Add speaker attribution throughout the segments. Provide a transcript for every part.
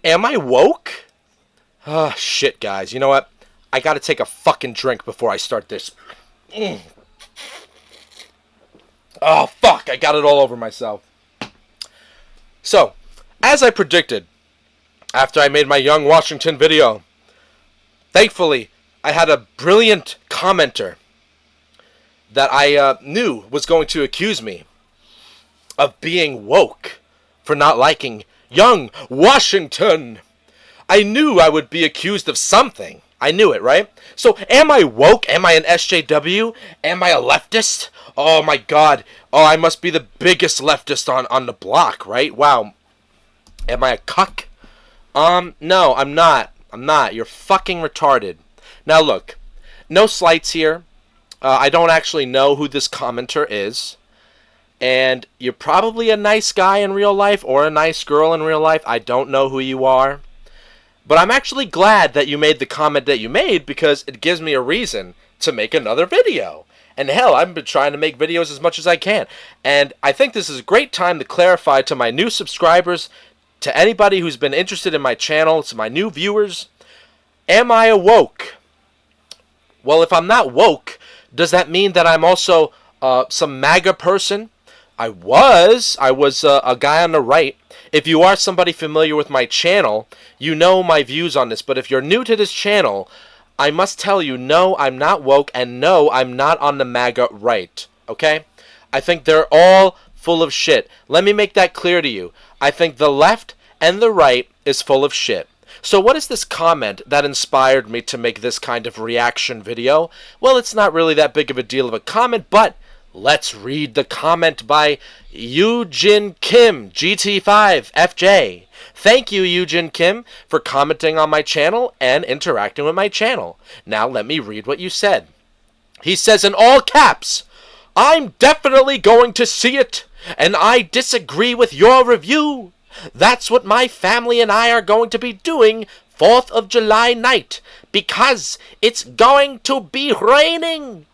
Speaker 1: Am I woke? Ah, shit, guys. You know what? I gotta take a fucking drink before I start this. Oh, fuck. I got it all over myself. So, as I predicted, after I made my Young Washington video, thankfully, I had a brilliant commenter that I knew was going to accuse me of being woke for not liking Young Washington. I knew I would be accused of something. I knew it, right? So, am I woke? Am I an SJW? Am I a leftist? Oh my god. Oh, I must be the biggest leftist on the block, right? Wow. Am I a cuck? No, I'm not. I'm not. You're fucking retarded. Now look, no slights here. I don't actually know who this commenter is. And you're probably a nice guy in real life or a nice girl in real life. I don't know who you are. But I'm actually glad that you made the comment that you made because it gives me a reason to make another video. And hell, I've been trying to make videos as much as I can. And I think this is a great time to clarify to my new subscribers, to anybody who's been interested in my channel, to my new viewers, am I woke? Well, if I'm not woke, does that mean that I'm also some MAGA person? I was a guy on the right. If you are somebody familiar with my channel, you know my views on this. But if you're new to this channel, I must tell you, no, I'm not woke, and no, I'm not on the MAGA right. Okay? I think they're all full of shit. Let me make that clear to you. I think the left and the right is full of shit. So what is this comment that inspired me to make this kind of reaction video? Well, it's not really that big of a deal of a comment, but let's read the comment by Eugene Kim, GT5FJ. Thank you, Eugene Kim, for commenting on my channel and interacting with my channel. Now let me read what you said. He says in all caps, "I'm definitely going to see it, and I disagree with your review. That's what my family and I are going to be doing 4th of July night, because it's going to be raining.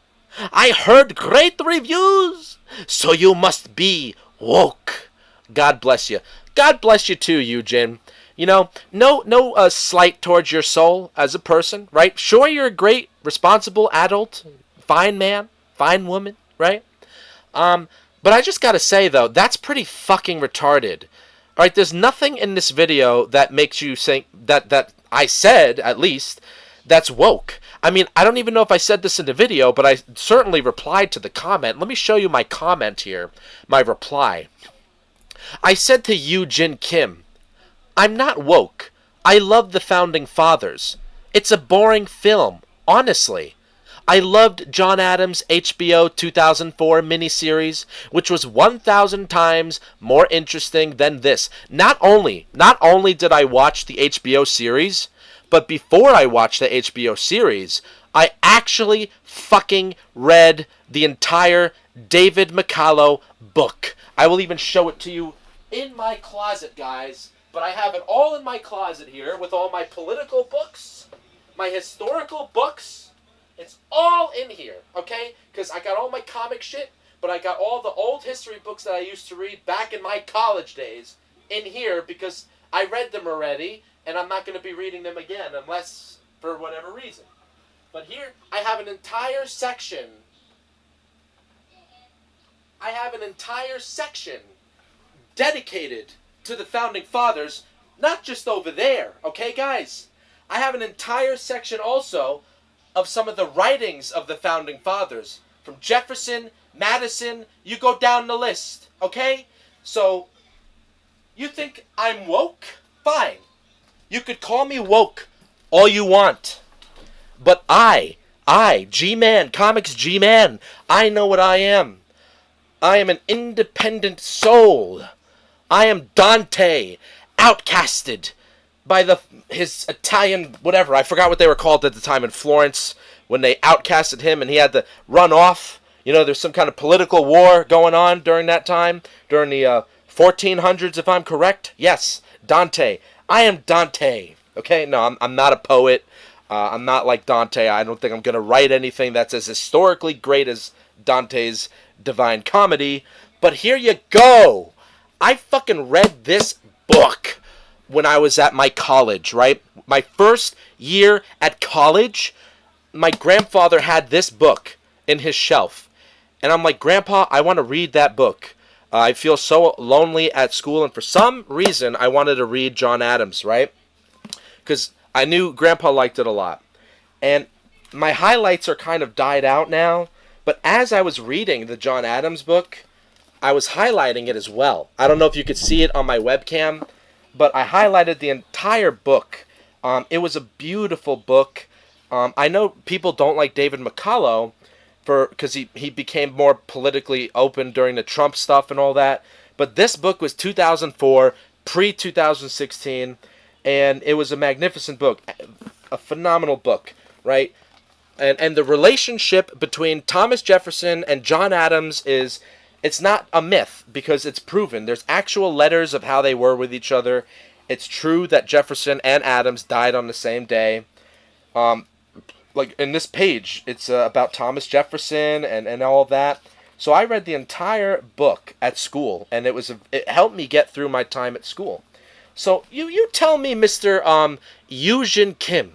Speaker 1: I heard great reviews, so you must be woke." God bless you. God bless you too, Eugene. You know, no slight towards your soul as a person, right? Sure, you're a great, responsible adult, fine man, fine woman, right? But I just gotta say, though, that's pretty fucking retarded. Alright, there's nothing in this video that makes you think that I said, at least, that's woke. I mean, I don't even know if I said this in the video, but I certainly replied to the comment. Let me show you my comment here, my reply. I said to Eugene Kim, "I'm not woke. I love the Founding Fathers. It's a boring film, honestly. I loved John Adams' HBO 2004 miniseries, which was 1,000 times more interesting than this. Not only did I watch the HBO series, but before I watched the HBO series, I actually fucking read the entire David McCullough book. I will even show it to you in my closet, guys. But I have it all in my closet here with all my political books, my historical books. It's all in here, okay? Because I got all my comic shit, but I got all the old history books that I used to read back in my college days in here because I read them already, and I'm not going to be reading them again unless for whatever reason. But here, I have an entire section. I have an entire section dedicated to the Founding Fathers, not just over there, okay, guys? I have an entire section also of some of the writings of the Founding Fathers. From Jefferson, Madison, you go down the list, okay? So, you think I'm woke? Fine. You could call me woke all you want. But I, G-Man, Comics G-Man, I know what I am. I am an independent soul. I am Dante, outcasted by his Italian whatever. I forgot what they were called at the time in Florence when they outcasted him and he had to run off. You know, there's some kind of political war going on during that time, during the 1400s, if I'm correct. Yes, Dante. I am Dante. Okay, no, I'm not a poet. I'm not like Dante. I don't think I'm going to write anything that's as historically great as Dante's Divine Comedy. But here you go. I fucking read this book. when I was at my college, right? My first year at college, my grandfather had this book in his shelf. And I'm like, Grandpa, I want to read that book. I feel so lonely at school, and for some reason, I wanted to read John Adams, right? Because I knew Grandpa liked it a lot. And my highlights are kind of died out now, but as I was reading the John Adams book, I was highlighting it as well. I don't know if you could see it on my webcam, but I highlighted the entire book. It was a beautiful book. I know people don't like David McCullough because he became more politically open during the Trump stuff and all that. But this book was 2004, pre-2016, and it was a magnificent book, a phenomenal book, right? And the relationship between Thomas Jefferson and John Adams it's not a myth because it's proven. There's actual letters of how they were with each other. It's true that Jefferson and Adams died on the same day. Like in this page, it's about Thomas Jefferson and all of that. So I read the entire book at school, and it helped me get through my time at school. So you tell me, Mr. Eugene Kim,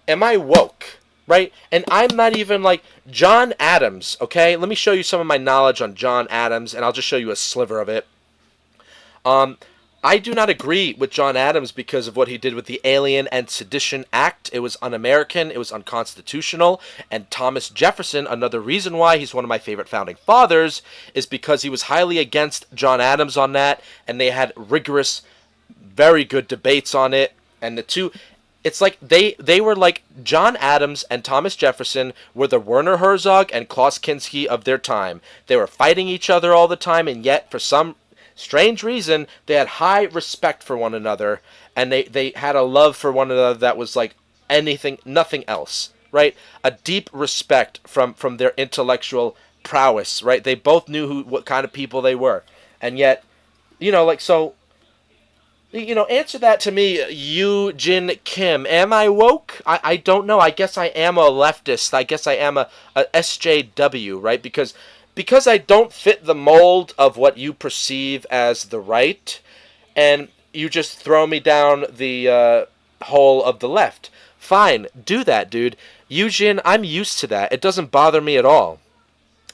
Speaker 1: am I woke? Right? And I'm not even like John Adams, okay? Let me show you some of my knowledge on John Adams, and I'll just show you a sliver of it. I do not agree with John Adams because of what he did with the Alien and Sedition Act. It was un-American, it was unconstitutional, and Thomas Jefferson, another reason why he's one of my favorite founding fathers, is because he was highly against John Adams on that, and they had rigorous, very good debates on it, and the two... It's like they were like John Adams and Thomas Jefferson were the Werner Herzog and Klaus Kinski of their time. They were fighting each other all the time, and yet for some strange reason they had high respect for one another, and they had a love for one another that was like nothing else, right? A deep respect from their intellectual prowess, right? They both knew what kind of people they were, and yet, so. Answer that to me, Eugene Kim. Am I woke? I don't know. I guess I am a leftist. I guess I am a SJW, right? Because I don't fit the mold of what you perceive as the right, and you just throw me down the hole of the left. Fine, do that, dude. Eugene, I'm used to that. It doesn't bother me at all.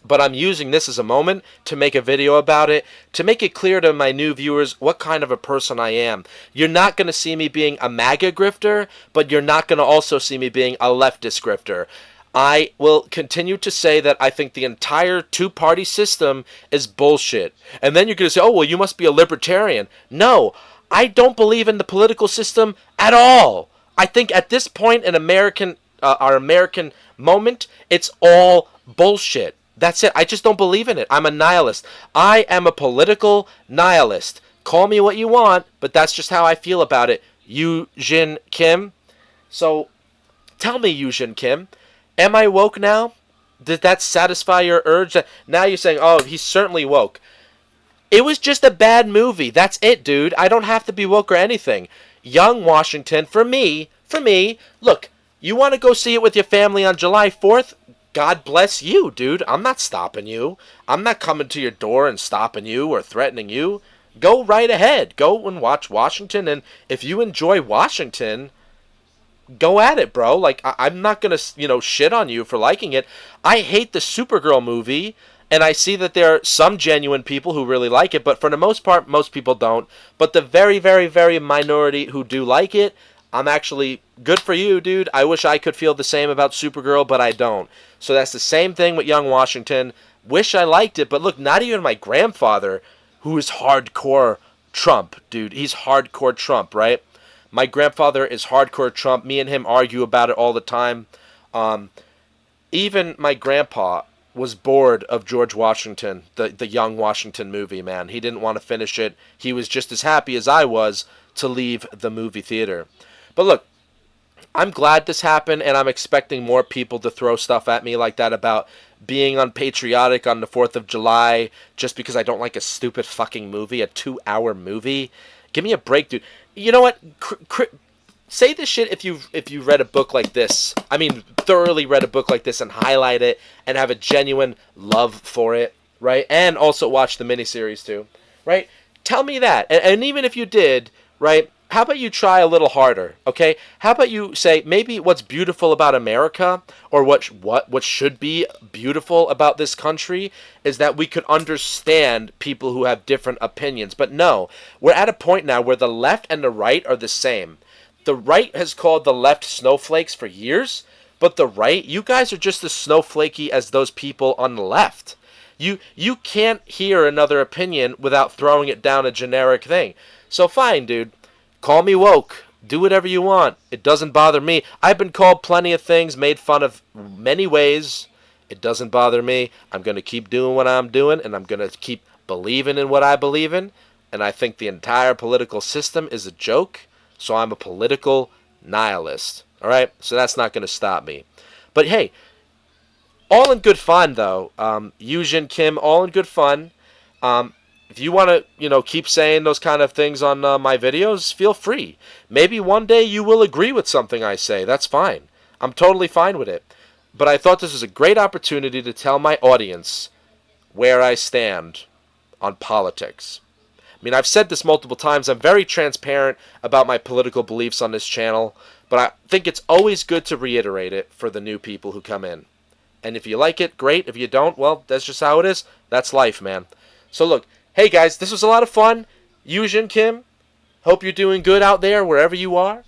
Speaker 1: But I'm using this as a moment to make a video about it, to make it clear to my new viewers what kind of a person I am. You're not going to see me being a MAGA grifter, but you're not going to also see me being a leftist grifter. I will continue to say that I think the entire two-party system is bullshit. And then you're going to say, oh, well, you must be a libertarian. No, I don't believe in the political system at all. I think at this point in our American moment, it's all bullshit. That's it. I just don't believe in it. I'm a nihilist. I am a political nihilist. Call me what you want, but that's just how I feel about it. Eugene Kim. So, tell me, Eugene Kim, am I woke now? Did that satisfy your urge? Now you're saying, oh, he's certainly woke. It was just a bad movie. That's it, dude. I don't have to be woke or anything. Young Washington, for me, look, you want to go see it with your family on July 4th? God bless you, dude. I'm not stopping you. I'm not coming to your door and stopping you or threatening you. Go right ahead. Go and watch Washington, and if you enjoy Washington, go at it, bro. Like, I'm not going to, shit on you for liking it. I hate the Supergirl movie, and I see that there are some genuine people who really like it, but for the most part, most people don't. But the very, very, very minority who do like it, I'm actually good for you, dude. I wish I could feel the same about Supergirl, but I don't. So that's the same thing with Young Washington. Wish I liked it, but look, not even my grandfather, who is hardcore Trump, dude. He's hardcore Trump, right? My grandfather is hardcore Trump. Me and him argue about it all the time. Even my grandpa was bored of George Washington, the Young Washington movie, man. He didn't want to finish it. He was just as happy as I was to leave the movie theater. But look, I'm glad this happened, and I'm expecting more people to throw stuff at me like that about being unpatriotic on the 4th of July just because I don't like a stupid fucking movie, a 2-hour movie. Give me a break, dude. You know what? Say this shit if you read a book like this. I mean, thoroughly read a book like this and highlight it and have a genuine love for it, right? And also watch the miniseries too, right? Tell me that. And even if you did, right? how about you try a little harder, okay? How about you say maybe what's beautiful about America, or what should be beautiful about this country, is that we could understand people who have different opinions. But no, we're at a point now where the left and the right are the same. The right has called the left snowflakes for years, but the right, you guys are just as snowflakey as those people on the left. You can't hear another opinion without throwing it down a generic thing. So fine, dude. Call me woke. Do whatever you want. It doesn't bother me. I've been called plenty of things, made fun of many ways. It doesn't bother me. I'm going to keep doing what I'm doing, and I'm going to keep believing in what I believe in. And I think the entire political system is a joke, so I'm a political nihilist. All right? So that's not going to stop me. But hey, all in good fun, though. Yujin Kim, all in good fun. If you want to, keep saying those kind of things on my videos, feel free. Maybe one day you will agree with something I say. That's fine. I'm totally fine with it. But I thought this was a great opportunity to tell my audience where I stand on politics. I mean, I've said this multiple times. I'm very transparent about my political beliefs on this channel, but I think it's always good to reiterate it for the new people who come in. And if you like it, great. If you don't, well, that's just how it is. That's life, man. So look, hey guys, this was a lot of fun. Yujin Kim, hope you're doing good out there wherever you are.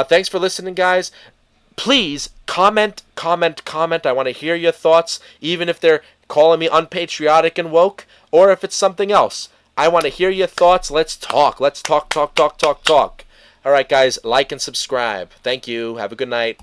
Speaker 1: Thanks for listening, guys. Please comment. I want to hear your thoughts, even if they're calling me unpatriotic and woke, or if it's something else. I want to hear your thoughts. Let's talk. Let's talk. All right, guys, like and subscribe. Thank you. Have a good night.